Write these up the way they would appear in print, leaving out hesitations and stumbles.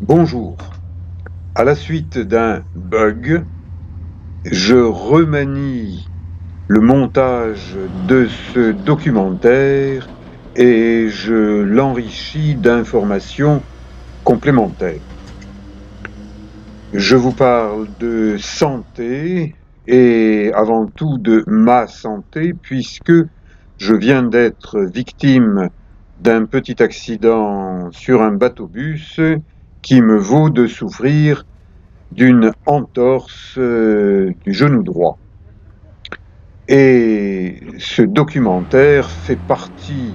Bonjour. À la suite d'un bug, je remanie le montage de ce documentaire et je l'enrichis d'informations complémentaires. Je vous parle de santé et avant tout de ma santé puisque je viens d'être victime d'un petit accident sur un bateau-bus qui me vaut de souffrir d'une entorse du genou droit. Et ce documentaire fait partie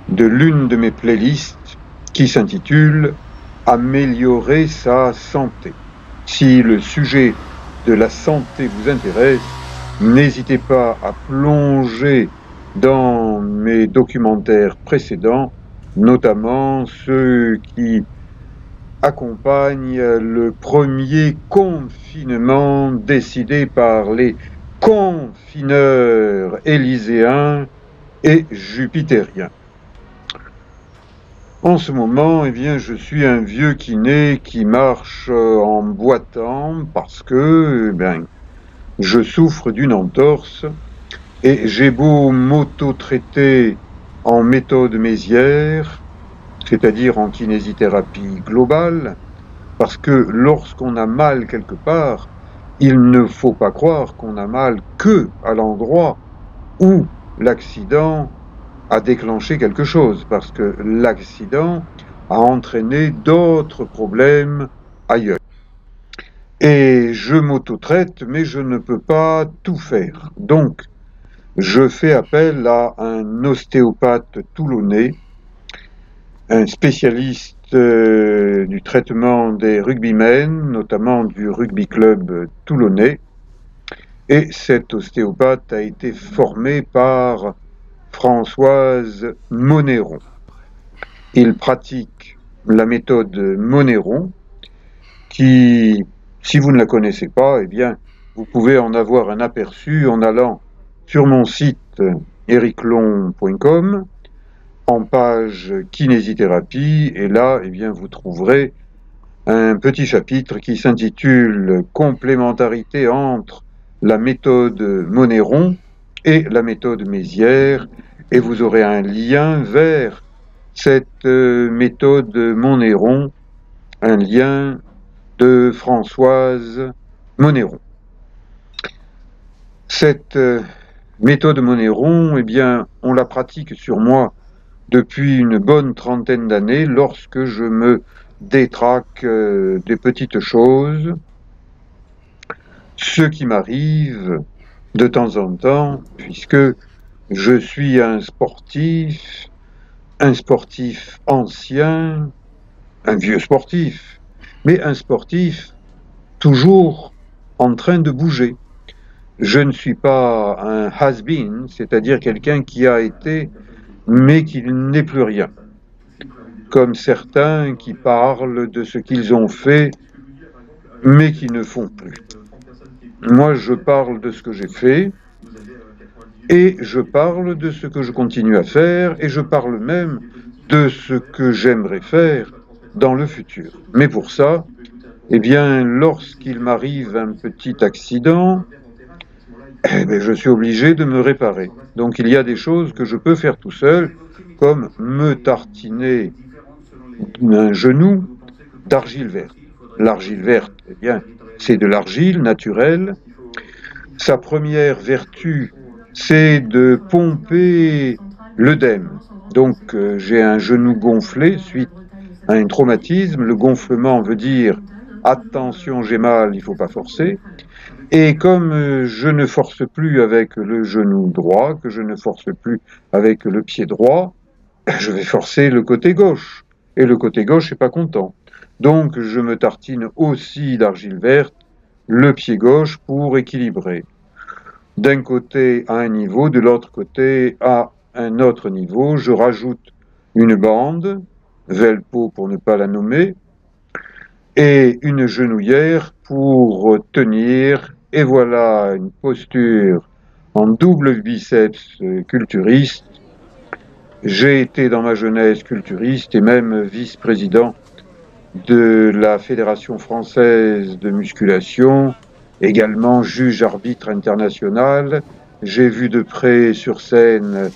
de l'une de mes playlists qui s'intitule Améliorer sa santé. Si le sujet de la santé vous intéresse, n'hésitez pas à plonger dans mes documentaires précédents, notamment ceux qui accompagne le premier confinement décidé par les confineurs élyséens et jupitériens. En ce moment, je suis un vieux kiné qui marche en boitant parce que je souffre d'une entorse et j'ai beau m'auto-traiter en méthode Mézières, c'est-à-dire en kinésithérapie globale, parce que lorsqu'on a mal quelque part, il ne faut pas croire qu'on a mal que à l'endroit où l'accident a déclenché quelque chose, parce que l'accident a entraîné d'autres problèmes ailleurs. Et je m'auto-traite, mais je ne peux pas tout faire. Donc, je fais appel à un ostéopathe toulonnais, un spécialiste du traitement des rugbymen, notamment du rugby club toulonnais. Et cet ostéopathe a été formé par Françoise Monneron. Il pratique la méthode Monneron qui, si vous ne la connaissez pas, vous pouvez en avoir un aperçu en allant sur mon site ericlon.com en page kinésithérapie, et là, vous trouverez un petit chapitre qui s'intitule Complémentarité entre la méthode Monneron et la méthode Mézières, et vous aurez un lien vers cette méthode Monneron, un lien de Françoise Monneron. Cette méthode Monneron, on la pratique sur moi depuis une bonne trentaine d'années lorsque je me détraque des petites choses, ce qui m'arrive de temps en temps, puisque je suis un sportif ancien, un vieux sportif, mais un sportif toujours en train de bouger. Je ne suis pas un has-been, c'est-à-dire quelqu'un qui a été mais qui n'est plus rien, comme certains qui parlent de ce qu'ils ont fait, mais qui ne font plus. Moi, je parle de ce que j'ai fait, et je parle de ce que je continue à faire, et je parle même de ce que j'aimerais faire dans le futur. Mais pour ça, lorsqu'il m'arrive un petit accident, je suis obligé de me réparer. Donc il y a des choses que je peux faire tout seul, comme me tartiner un genou d'argile verte. L'argile verte, c'est de l'argile naturelle. Sa première vertu, c'est de pomper l'œdème. Donc j'ai un genou gonflé suite à un traumatisme. Le gonflement veut dire attention, j'ai mal, il ne faut pas forcer. Et comme je ne force plus avec le genou droit, que je ne force plus avec le pied droit, je vais forcer le côté gauche. Et le côté gauche n'est pas content. Donc je me tartine aussi d'argile verte le pied gauche pour équilibrer. D'un côté à un niveau, de l'autre côté à un autre niveau, je rajoute une bande, Velpo pour ne pas la nommer, et une genouillère pour tenir, et voilà une posture en double biceps culturiste. J'ai été dans ma jeunesse culturiste et même vice-président de la Fédération française de musculation, également juge-arbitre international. J'ai vu de près sur scène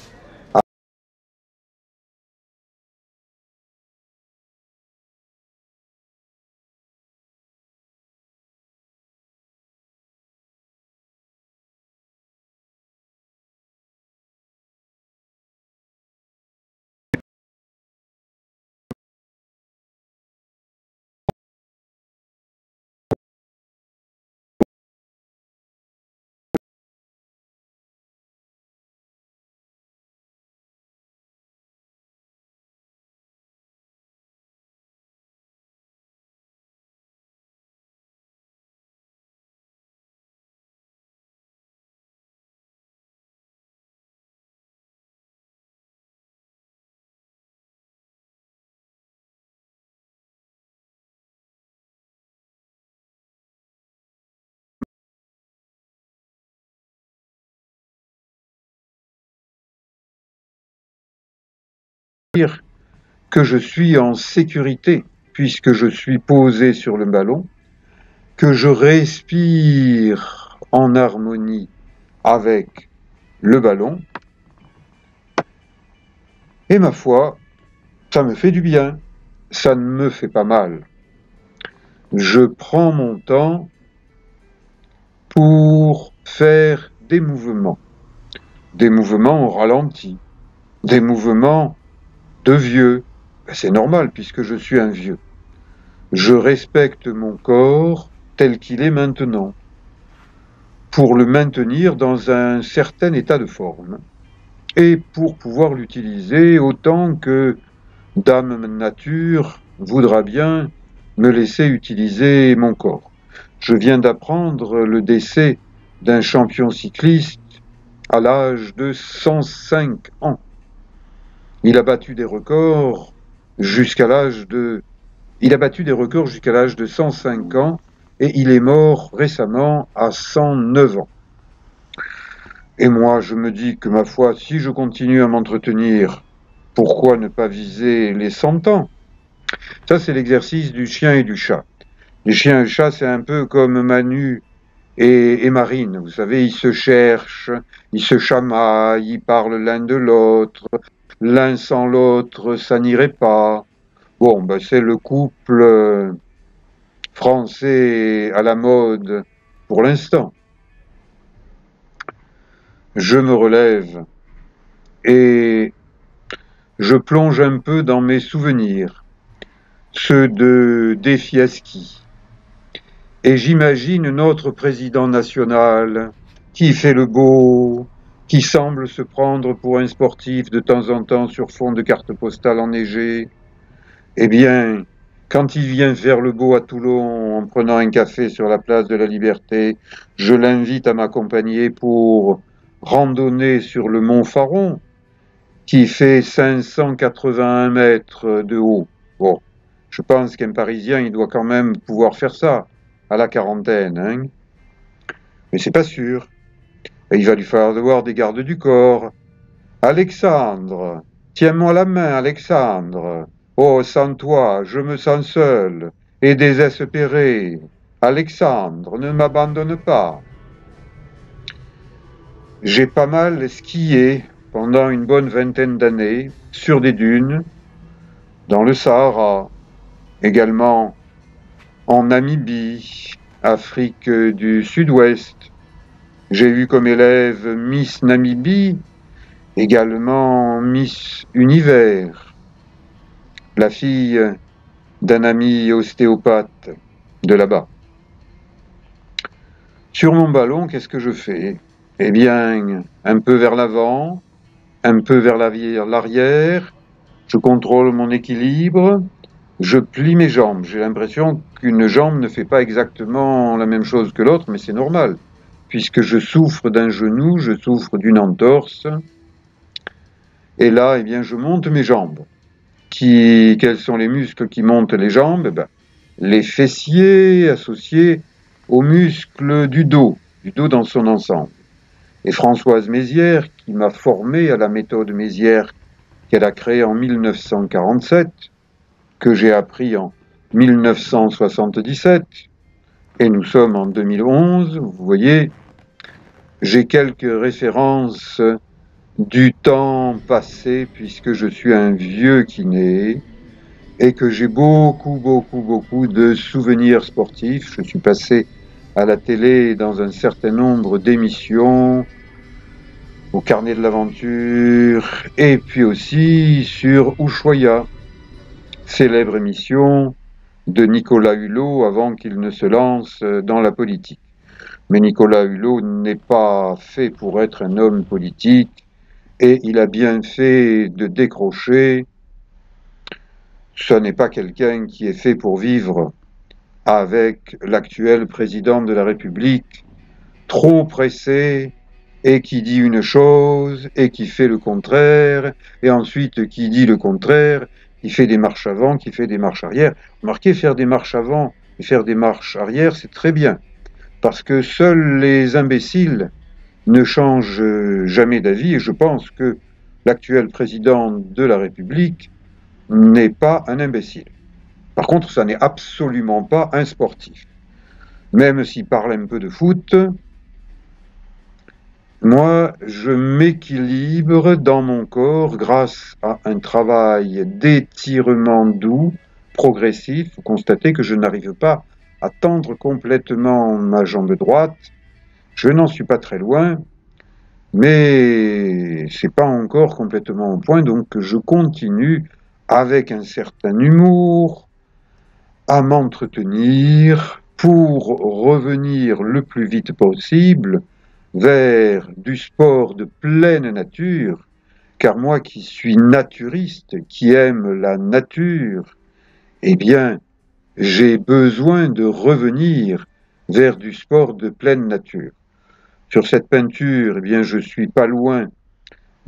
que je suis en sécurité puisque je suis posé sur le ballon, que je respire en harmonie avec le ballon, et ma foi, ça me fait du bien, ça ne me fait pas mal. Je prends mon temps pour faire des mouvements au ralenti, des mouvements de vieux. C'est normal puisque je suis un vieux. Je respecte mon corps tel qu'il est maintenant, pour le maintenir dans un certain état de forme, et pour pouvoir l'utiliser autant que Dame Nature voudra bien me laisser utiliser mon corps. Je viens d'apprendre le décès d'un champion cycliste à l'âge de 105 ans. Il a battu des records jusqu'à l'âge de 105 ans et il est mort récemment à 109 ans. Et moi, je me dis que ma foi, si je continue à m'entretenir, pourquoi ne pas viser les 100 ans? Ça, c'est l'exercice du chien et du chat. Les chiens et le chat, c'est un peu comme Manu et Marine. Vous savez, ils se cherchent, ils se chamaillent, ils parlent l'un de l'autre. L'un sans l'autre, ça n'irait pas. Bon, ben, c'est le couple français à la mode pour l'instant. Je me relève et je plonge un peu dans mes souvenirs, ceux de défis à ski. Et j'imagine notre président national qui fait le beau, qui semble se prendre pour un sportif de temps en temps sur fond de carte postale enneigée. Eh bien, quand il vient faire le beau à Toulon en prenant un café sur la place de la Liberté, je l'invite à m'accompagner pour randonner sur le mont Faron, qui fait 581 mètres de haut. Bon, je pense qu'un Parisien, il doit quand même pouvoir faire ça à la quarantaine, hein. Mais c'est pas sûr. Il va lui falloir des gardes du corps. Alexandre, tiens-moi la main, Alexandre. Oh, sans toi, je me sens seul et désespéré. Alexandre, ne m'abandonne pas. J'ai pas mal skié pendant une bonne vingtaine d'années sur des dunes, dans le Sahara, également en Namibie, Afrique du Sud-Ouest. J'ai eu comme élève Miss Namibie, également Miss Univers, la fille d'un ami ostéopathe de là-bas. Sur mon ballon, qu'est-ce que je fais? Eh bien, un peu vers l'avant, un peu vers l'arrière, je contrôle mon équilibre, je plie mes jambes. J'ai l'impression qu'une jambe ne fait pas exactement la même chose que l'autre, mais c'est normal, puisque je souffre d'un genou, je souffre d'une entorse, et là, eh bien, je monte mes jambes. Quels sont les muscles qui montent les jambes? Eh ben, les fessiers associés aux muscles du dos dans son ensemble. Et Françoise Mézières, qui m'a formé à la méthode Mézières qu'elle a créée en 1947, que j'ai appris en 1977, et nous sommes en 2011, vous voyez, j'ai quelques références du temps passé, puisque je suis un vieux kiné, et que j'ai beaucoup de souvenirs sportifs. Je suis passé à la télé dans un certain nombre d'émissions, au Carnet de l'aventure, et puis aussi sur Ushuaïa, célèbre émission de Nicolas Hulot avant qu'il ne se lance dans la politique. Mais Nicolas Hulot n'est pas fait pour être un homme politique, et il a bien fait de décrocher. Ce n'est pas quelqu'un qui est fait pour vivre avec l'actuel président de la République, trop pressé, et qui dit une chose, et qui fait le contraire, et ensuite qui dit le contraire, qui fait des marches avant, qui fait des marches arrière. Remarquez, faire des marches avant et faire des marches arrière, c'est très bien, parce que seuls les imbéciles ne changent jamais d'avis, et je pense que l'actuel président de la République n'est pas un imbécile. Par contre, ça n'est absolument pas un sportif. Même s'il parle un peu de foot, moi, je m'équilibre dans mon corps grâce à un travail d'étirement doux, progressif. Vous constatez que je n'arrive pas à tendre complètement ma jambe droite. Je n'en suis pas très loin, mais c'est pas encore complètement au point, donc je continue avec un certain humour à m'entretenir pour revenir le plus vite possible vers du sport de pleine nature, car moi qui suis naturiste, qui aime la nature, eh bien, j'ai besoin de revenir vers du sport de pleine nature. Sur cette peinture, eh bien, je suis pas loin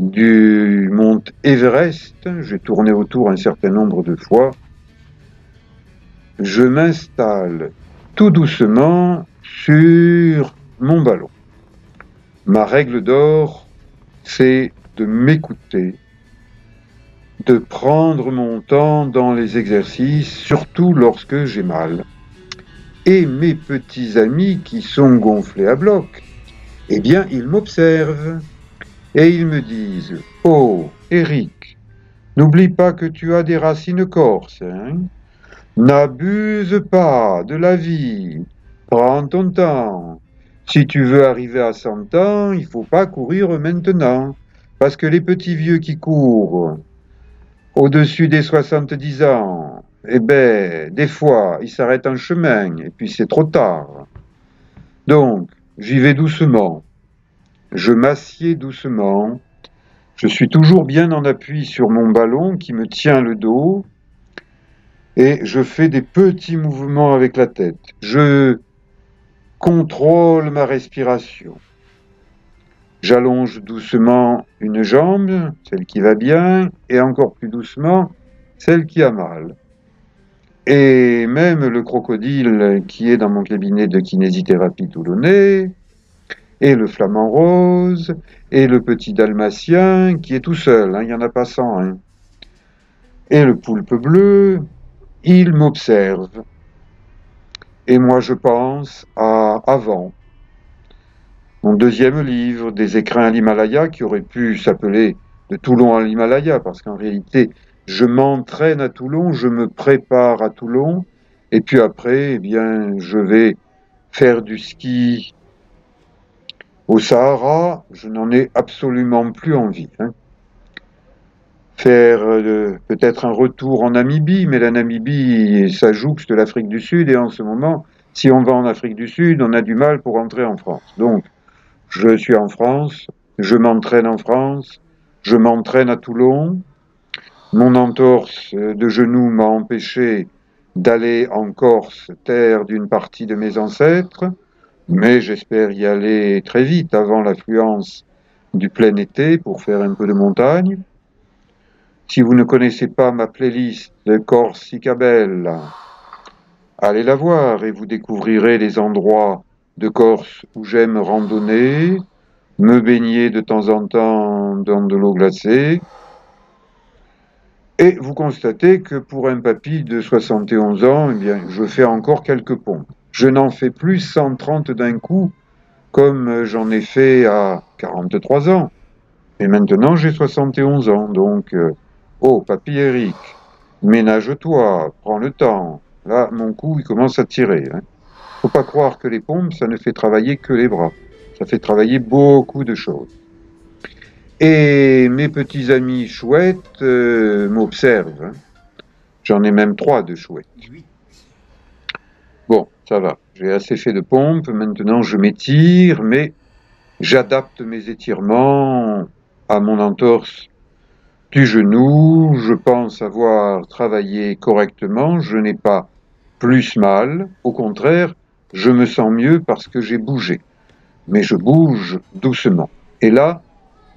du mont Everest, j'ai tourné autour un certain nombre de fois. Je m'installe tout doucement sur mon ballon. Ma règle d'or, c'est de m'écouter, de prendre mon temps dans les exercices, surtout lorsque j'ai mal. Et mes petits amis qui sont gonflés à bloc, eh bien, ils m'observent et ils me disent « Oh, Eric, n'oublie pas que tu as des racines corses, hein ? N'abuse pas de la vie, prends ton temps. Si tu veux arriver à 100 ans, il faut pas courir maintenant. Parce que les petits vieux qui courent au-dessus des 70 ans, eh ben, des fois, ils s'arrêtent en chemin et puis c'est trop tard. Donc, j'y vais doucement. Je m'assieds doucement. Je suis toujours bien en appui sur mon ballon qui me tient le dos. Et je fais des petits mouvements avec la tête. Je contrôle ma respiration. J'allonge doucement une jambe, celle qui va bien, et encore plus doucement, celle qui a mal. Et même le crocodile qui est dans mon cabinet de kinésithérapie toulonnais, et le flamant rose, et le petit dalmatien qui est tout seul, hein, il n'y en a pas 100, hein, et le poulpe bleu, il m'observe. Et moi, je pense à Avant, mon deuxième livre, Des écrins à l'Himalaya, qui aurait pu s'appeler De Toulon à l'Himalaya, parce qu'en réalité, je m'entraîne à Toulon, je me prépare à Toulon, et puis après, eh bien, je vais faire du ski au Sahara. Je n'en ai absolument plus envie, hein. Faire peut-être un retour en Namibie, mais la Namibie, ça jouxte l'Afrique du Sud, et en ce moment, si on va en Afrique du Sud, on a du mal pour entrer en France. Donc, je suis en France, je m'entraîne en France, je m'entraîne à Toulon. Mon entorse de genou m'a empêché d'aller en Corse, terre d'une partie de mes ancêtres, mais j'espère y aller très vite avant l'affluence du plein été pour faire un peu de montagne. Si vous ne connaissez pas ma playlist de Corsicabelle, allez la voir et vous découvrirez les endroits de Corse où j'aime randonner, me baigner de temps en temps dans de l'eau glacée. Et vous constatez que pour un papy de 71 ans, eh bien, je fais encore quelques pompes. Je n'en fais plus 130 d'un coup, comme j'en ai fait à 43 ans. Et maintenant, j'ai 71 ans. Donc, oh, papy Eric, ménage-toi, prends le temps. Là, mon cou, il commence à tirer. Hein. Faut pas croire que les pompes, ça ne fait travailler que les bras. Ça fait travailler beaucoup de choses. Et mes petits amis chouettes m'observent. Hein. J'en ai même 3 de chouettes. Bon, ça va. J'ai assez fait de pompes. Maintenant, je m'étire, mais j'adapte mes étirements à mon entorse du genou. Je pense avoir travaillé correctement. Je n'ai pas plus mal. Au contraire, je me sens mieux parce que j'ai bougé. Mais je bouge doucement. Et là,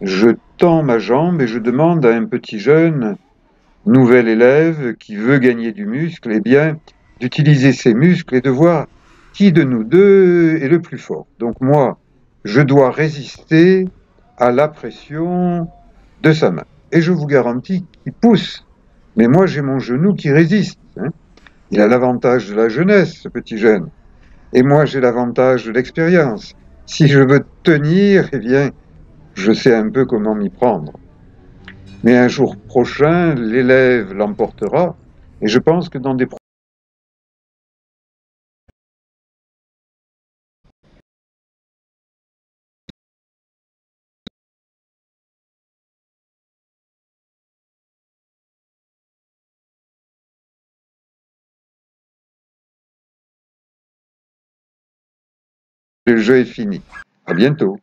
je tends ma jambe et je demande à un petit jeune, nouvel élève qui veut gagner du muscle, eh bien, d'utiliser ses muscles et de voir qui de nous deux est le plus fort. Donc moi, je dois résister à la pression de sa main. Et je vous garantis qu'il pousse. Mais moi, j'ai mon genou qui résiste. Hein. Il a l'avantage de la jeunesse, ce petit jeune. Et moi, j'ai l'avantage de l'expérience. Si je veux tenir, eh bien, je sais un peu comment m'y prendre. Mais un jour prochain, l'élève l'emportera. Et je pense que dans des le jeu est fini. À bientôt.